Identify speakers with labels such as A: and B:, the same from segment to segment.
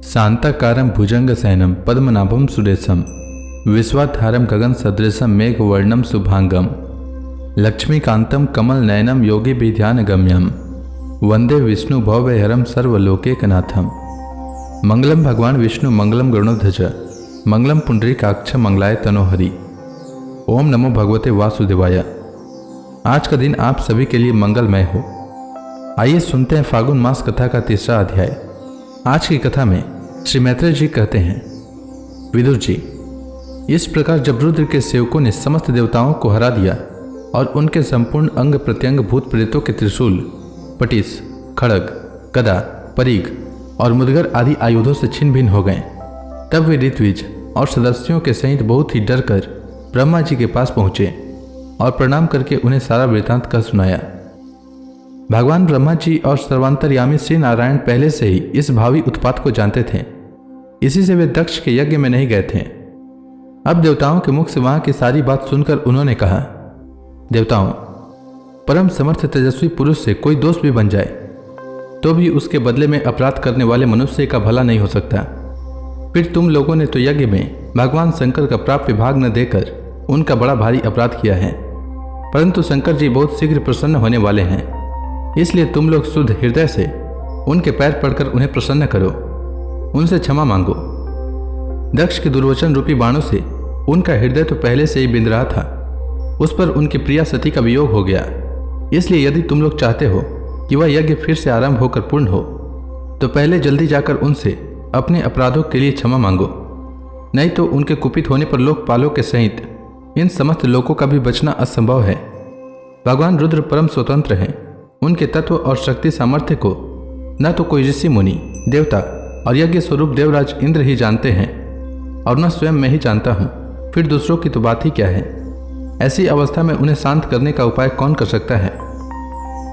A: शांताकारं भुजंगशयनं पद्मनाभं सुरेशं विश्वाधारं गगनसदृशं मेघवर्णं शुभांगं लक्ष्मीकान्तं कमलनयनं योगिभिध्यानगम्यं वंदे विष्णु भवभयहरं सर्वलोकैकनाथं। मंगलम भगवान विष्णु मंगलम गरुड़ध्वज मंगलम पुंडरीकाक्ष मंगलाय तनोहरि। ओम नमो भगवते वासुदेवाय। आज का दिन आप सभी के लिए मंगलमय हो। आइए सुनते हैं फागुन मास कथा का तीसरा अध्याय। आज की कथा में श्री मैत्रेय जी कहते हैं, विदुर जी, इस प्रकार जब रुद्र के सेवकों ने समस्त देवताओं को हरा दिया और उनके संपूर्ण अंग प्रत्यंग भूत प्रेतों के त्रिशूल, पटिस, खड़ग, गदा, परीघ और मुदगर आदि आयुधों से छिन्न भिन्न हो गए, तब वे ऋत्विज और सदस्यों के सहित बहुत ही डर कर ब्रह्मा जी के पास पहुंचे और प्रणाम करके उन्हें सारा वृतांत कह सुनाया। भगवान ब्रह्मा जी और सर्वांतर्यामी श्री नारायण पहले से ही इस भावी उत्पात को जानते थे, इसी से वे दक्ष के यज्ञ में नहीं गए थे। अब देवताओं के मुख से वहां की सारी बात सुनकर उन्होंने कहा, देवताओं, परम समर्थ तेजस्वी पुरुष से कोई दोष भी बन जाए तो भी उसके बदले में अपराध करने वाले मनुष्य का भला नहीं हो सकता। फिर तुम लोगों ने तो यज्ञ में भगवान शंकर का प्राप्य भाग न देकर उनका बड़ा भारी अपराध किया है, परंतु शंकर जी बहुत शीघ्र प्रसन्न होने वाले हैं, इसलिए तुम लोग शुद्ध हृदय से उनके पैर पड़कर उन्हें प्रसन्न करो, उनसे क्षमा मांगो। दक्ष के दुर्वचन रूपी बाणों से उनका हृदय तो पहले से ही बिंद रहा था, उस पर उनकी प्रिया सती का वियोग हो गया। इसलिए यदि तुम लोग चाहते हो कि वह यज्ञ फिर से आरंभ होकर पूर्ण हो, तो पहले जल्दी जाकर उनसे अपने अपराधों के लिए क्षमा मांगो, नहीं तो उनके कुपित होने पर लोकपालों के सहित इन समस्त लोगों का भी बचना असंभव है। भगवान रुद्र परम स्वतंत्र हैं, उनके तत्व और शक्ति सामर्थ्य को न तो कोई ऋषि मुनि, देवता और यज्ञ स्वरूप देवराज इंद्र ही जानते हैं और न स्वयं मैं ही जानता हूँ, फिर दूसरों की तो बात ही क्या है। ऐसी अवस्था में उन्हें शांत करने का उपाय कौन कर सकता है।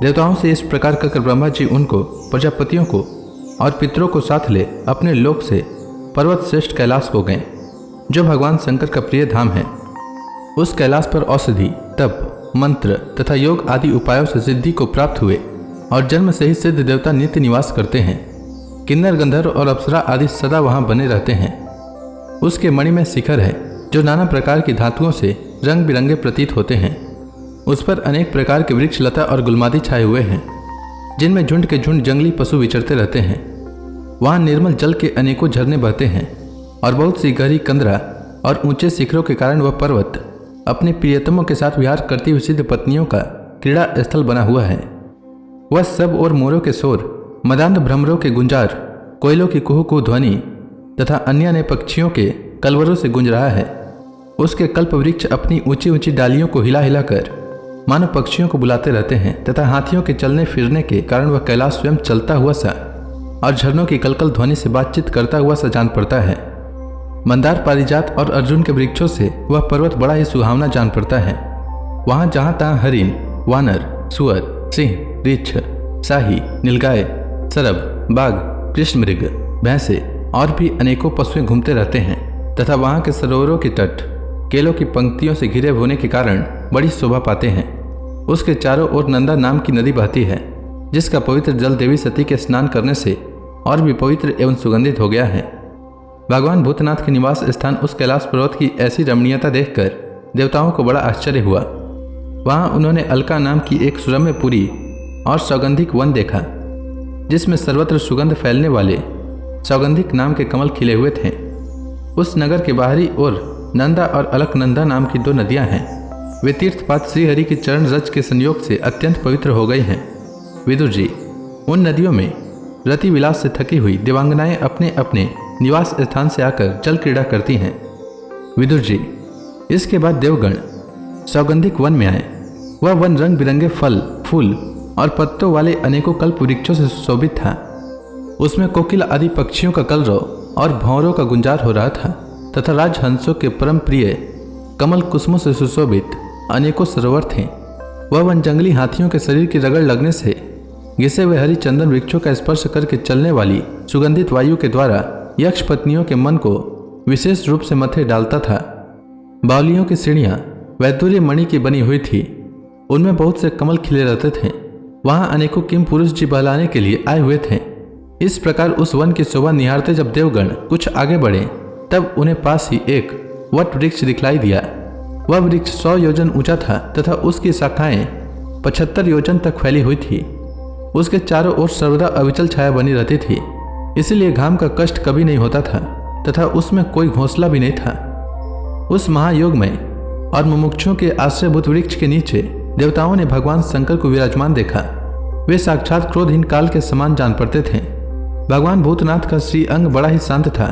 A: देवताओं से इस प्रकार कहकर ब्रह्मा जी उनको, प्रजापतियों को और पितरों को साथ ले अपने लोक से पर्वत श्रेष्ठ कैलाश को गए, जो भगवान शंकर का प्रिय धाम है। उस कैलाश पर औषधि, तप, मंत्र तथा योग आदि उपायों से सिद्धि को प्राप्त हुए और जन्म से ही सिद्ध देवता नित्य निवास करते हैं। किन्नर, गंधर्व और अप्सरा आदि सदा वहां बने रहते हैं। उसके मणि में शिखर है, जो नाना प्रकार की धातुओं से रंग बिरंगे प्रतीत होते हैं। उस पर अनेक प्रकार के वृक्ष, लता और गुलमादी छाए हुए हैं, जिनमें झुंड के झुंड जंगली पशु विचरते रहते हैं। वहां निर्मल जल के अनेकों झरने बहते हैं और बहुत सी गहरी कंदरा और ऊंचे शिखरों के कारण वह पर्वत अपने प्रियतमों के साथ विहार करती हुई सिद्ध पत्नियों का क्रीड़ा स्थल बना हुआ है। वह सब और मोरों के शोर, मदान्ध भ्रमरों के गुंजार, कोयलों की कुहू कुहू ध्वनि तथा अन्य अन्य पक्षियों के कलवरों से गूंज रहा है। उसके कल्प वृक्ष अपनी ऊंची ऊंची डालियों को हिला हिला कर मानो पक्षियों को बुलाते रहते हैं तथा हाथियों के चलने फिरने के कारण वह कैलाश स्वयं चलता हुआ सा और झरनों की कलकल ध्वनि से बातचीत करता हुआ सा जान पड़ता है। मंदार, पारिजात और अर्जुन के वृक्षों से वह पर्वत बड़ा ही सुहावना जान पड़ता है। वहां जहां तहां हरिण, वानर, सुअर, सिंह, रीछ, शाही, नीलगाय, सरब, बाघ, कृष्ण मृग, भैंसे और भी अनेकों पशुएं घूमते रहते हैं तथा वहां के सरोवरों के तट केलों की पंक्तियों से घिरे होने के कारण बड़ी शोभा पाते हैं। उसके चारों ओर नंदा नाम की नदी बहती है, जिसका पवित्र जल देवी सती के स्नान करने से और भी पवित्र एवं सुगंधित हो गया है। भगवान भूतनाथ के निवास स्थान उस कैलाश पर्वत की ऐसी रमणीयता देखकर देवताओं को बड़ा आश्चर्य हुआ। वहां उन्होंने अलका नाम की एक सुरम्य पुरी और सौगंधिक वन देखा, जिसमें सर्वत्र सुगंध फैलने वाले सौगंधिक नाम के कमल खिले हुए थे। उस नगर के बाहरी ओर नंदा और अलकनंदा नाम की दो नदियां हैं। वे तीर्थपात श्रीहरि की चरण रज के संयोग से अत्यंत पवित्र हो गई हैं। विदुर जी, उन नदियों में रति विलास से थकी हुई देवांगनाएं अपने अपने निवास स्थान से आकर जल क्रीड़ा करती हैं। विदुर जी, इसके बाद देवगण सौगंधिक वन में आए। वह वन रंग बिरंगे फल, फूल और पत्तों वाले अनेकों कल्प वृक्षों से सुशोभित था। उसमें कोकिल आदि पक्षियों का कलरव और भंवरों का गुंजार हो रहा था तथा राजहंसों के परम प्रिय कमल कुसुमों से सुशोभित अनेकों सरोवर थे। वह वन जंगली हाथियों के शरीर की रगड़ लगने से घिसे हुए हरी चंदन वृक्षों का स्पर्श करके चलने वाली सुगंधित वायु के द्वारा यक्ष पत्नियों के मन को विशेष रूप से मथे डालता था। बावलियों की सीढ़ियां वैदुर्य मणि की बनी हुई थी, उनमें बहुत से कमल खिले रहते थे। वहां अनेकों किम पुरुष जी बहलाने के लिए आए हुए थे। इस प्रकार उस वन की शोभा निहारते जब देवगण कुछ आगे बढ़े तब उन्हें पास ही एक वट वृक्ष दिखलाई दिया। वह वृक्ष 100 योजन ऊंचा था तथा उसकी शाखाएं 75 योजन तक फैली हुई थी। उसके चारों ओर सर्वदा अविचल छाया बनी रहती थी, इसलिए घाम का कष्ट कभी नहीं होता था तथा उसमें कोई घोंसला भी नहीं था। उस महायोग में और मुमुक्षुओं के आश्रयभूत वृक्ष के नीचे देवताओं ने भगवान शंकर को विराजमान देखा। वे साक्षात क्रोधहीन काल के समान जान पड़ते थे। भगवान भूतनाथ का श्री अंग बड़ा ही शांत था।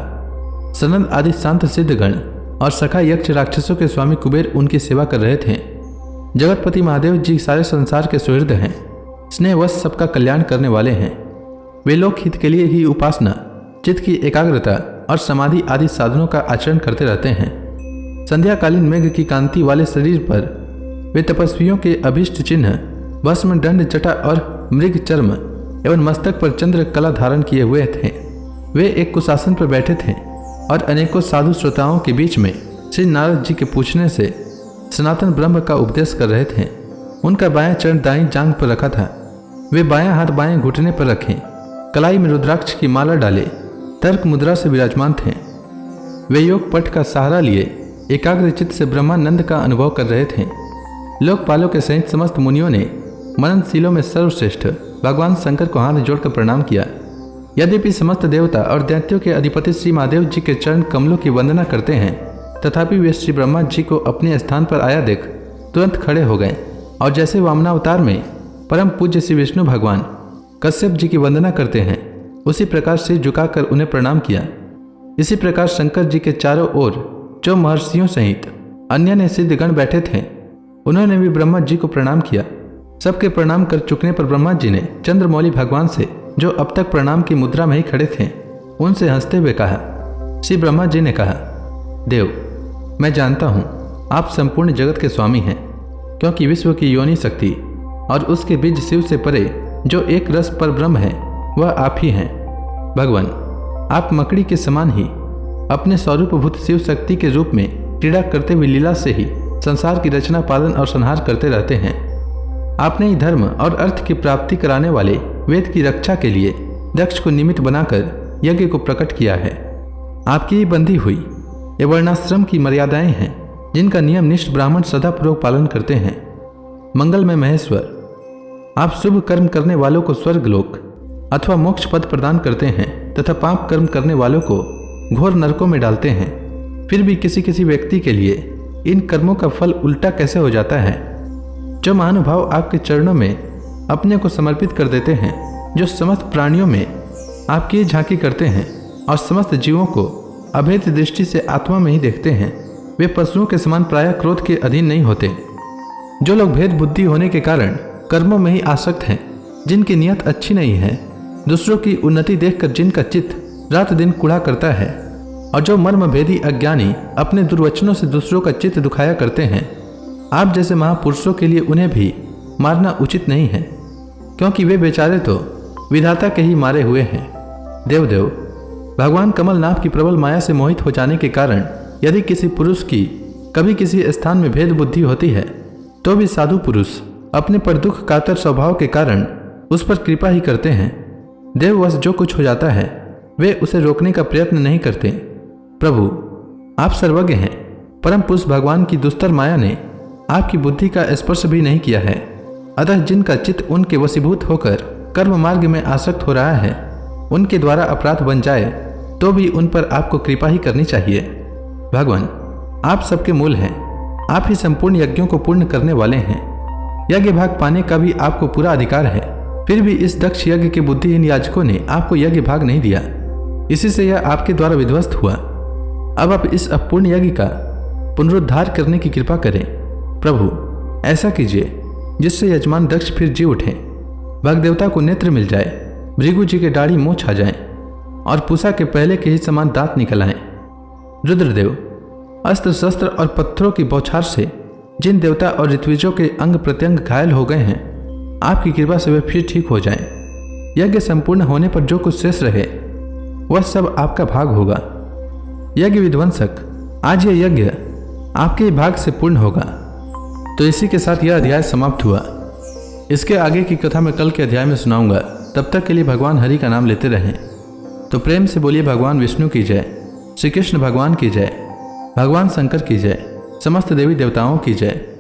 A: सनंद आदि शांत सिद्धगण और सखा यक्ष राक्षसों के स्वामी कुबेर उनकी सेवा कर रहे थे। जगतपति महादेव जी सारे संसार के सुहृद हैं, स्नेहवश सबका कल्याण करने वाले हैं। वे लोक हित के लिए ही उपासना, चित्त की एकाग्रता और समाधि आदि साधनों का आचरण करते रहते हैं। संध्याकालीन मेघ की कांति वाले शरीर पर वे तपस्वियों के अभिष्ट चिन्ह भस्म, दंड, जटा और मृग चर्म एवं मस्तक पर चंद्र कला धारण किए हुए थे। वे एक कुशासन पर बैठे थे और अनेकों साधु श्रोताओं के बीच में श्री नारद जी के पूछने से सनातन ब्रह्म का उपदेश कर रहे थे। उनका बायां चरण दाईं जांघ पर रखा था। वे बायां हाथ बाएं घुटने पर रखे, कलाई में रुद्राक्ष की माला डाले तर्क मुद्रा से विराजमान थे। वे योग पट का सहारा लिए एकाग्र चित्त से ब्रह्मानंद का अनुभव कर रहे थे। लोकपालों के सहित समस्त मुनियों ने मननशीलों में सर्वश्रेष्ठ भगवान शंकर को हाथ जोड़कर प्रणाम किया। यद्यपि समस्त देवता और दैत्यों के अधिपति श्री महादेव जी के चरण कमलों की वंदना करते हैं, तथापि वे श्री ब्रह्मा जी को अपने स्थान पर आया देख तुरंत खड़े हो गए और जैसे वामनावतार में परम पूज्य श्री विष्णु भगवान कश्यप जी की वंदना करते हैं, उसी प्रकार सिर झुकाकर उन्हें प्रणाम किया। इसी प्रकार शंकर जी के चारों ओर जो महर्षियों सहित अन्य ने सिद्धगण बैठे थे, उन्होंने भी ब्रह्मा जी को प्रणाम किया। सबके प्रणाम कर चुकने पर ब्रह्मा जी ने चंद्रमौली भगवान से, जो अब तक प्रणाम की मुद्रा में ही खड़े थे, उनसे हंसते हुए कहा। श्री ब्रह्मा जी ने कहा, देव, मैं जानता हूँ आप संपूर्ण जगत के स्वामी हैं, क्योंकि विश्व की योनि शक्ति और उसके बीज शिव से परे जो एक रस पर ब्रह्म है वह आप ही हैं। भगवान, आप मकड़ी के समान ही अपने स्वरूपभूत शिव शक्ति के रूप में क्रीड़ा करते हुए लीला से ही संसार की रचना, पालन और संहार करते रहते हैं। आपने ही धर्म और अर्थ की प्राप्ति कराने वाले वेद की रक्षा के लिए दक्ष को निमित्त बनाकर यज्ञ को प्रकट किया है। आपकी ही बंधी हुई ये वर्णाश्रम की मर्यादाएं हैं, जिनका नियम निष्ठ ब्राह्मण सदापूर्वक पालन करते हैं। मंगलमय महेश्वर, आप शुभ कर्म करने वालों को स्वर्गलोक अथवा मोक्ष पद प्रदान करते हैं तथा पाप कर्म करने वालों को घोर नरकों में डालते हैं। फिर भी किसी किसी व्यक्ति के लिए इन कर्मों का फल उल्टा कैसे हो जाता है। जो महानुभाव आपके चरणों में अपने को समर्पित कर देते हैं, जो समस्त प्राणियों में आपकी झांकी करते हैं और समस्त जीवों को अभेद दृष्टि से आत्मा में ही देखते हैं, वे पशुओं के समान प्रायः क्रोध के अधीन नहीं होते। जो लोग भेद बुद्धि होने के कारण कर्मों में ही आसक्त हैं, जिनकी नियत अच्छी नहीं है, दूसरों की उन्नति देखकर जिनका चित्त रात दिन कूड़ा करता है, और जो मर्मभेदी अज्ञानी अपने दुर्वचनों से दूसरों का चित्त दुखाया करते हैं, आप जैसे महापुरुषों के लिए उन्हें भी मारना उचित नहीं है, क्योंकि वे बेचारे तो विधाता के ही मारे हुए हैं। देवदेव, भगवान कमलनाथ की प्रबल माया से मोहित हो जाने के कारण यदि किसी पुरुष की कभी किसी स्थान में भेद बुद्धि होती है, तो भी साधु पुरुष अपने पर दुख कातर स्वभाव के कारण उस पर कृपा ही करते हैं। देववश जो कुछ हो जाता है वे उसे रोकने का प्रयत्न नहीं करते। प्रभु, आप सर्वज्ञ हैं। परम पुरुष भगवान की दुस्तर माया ने आपकी बुद्धि का स्पर्श भी नहीं किया है, अतः जिनका चित्त उनके वशीभूत होकर कर्म मार्ग में आसक्त हो रहा है, उनके द्वारा अपराध बन जाए तो भी उन पर आपको कृपा ही करनी चाहिए। भगवान, आप सबके मूल हैं, आप ही संपूर्ण यज्ञों को पूर्ण करने वाले हैं। यज्ञ भाग पाने का भी आपको पूरा अधिकार है, फिर भी इस दक्ष यज्ञ के बुद्धिहीन याजकों ने आपको यज्ञ भाग नहीं दिया, इसी से यह आपके द्वारा विध्वस्त हुआ। अब आप इस अपूर्ण यज्ञ का पुनरुद्धार करने की कृपा करें। प्रभु, ऐसा कीजिए जिससे यजमान दक्ष फिर जी उठे, भग देवता को नेत्र मिल जाए, भृगु जी के दाढ़ी मोछ आ जाए और पूषा के पहले के ही समान दांत निकल आए। रुद्रदेव, अस्त्र शस्त्र और पत्थरों की बौछार से जिन देवता और ऋत्विजों के अंग प्रत्यंग घायल हो गए हैं, आपकी कृपा से वे फिर ठीक हो जाएं। यज्ञ संपूर्ण होने पर जो कुछ शेष रहे वह सब आपका भाग होगा। यज्ञ विध्वंसक, आज यह यज्ञ आपके भाग से पूर्ण होगा। तो इसी के साथ यह अध्याय समाप्त हुआ। इसके आगे की कथा मैं कल के अध्याय में सुनाऊंगा। तब तक के लिए भगवान हरि का नाम लेते रहें। तो प्रेम से बोलिए भगवान विष्णु की जय, श्री कृष्ण भगवान की जय, भगवान शंकर की जय, समस्त देवी देवताओं की जय।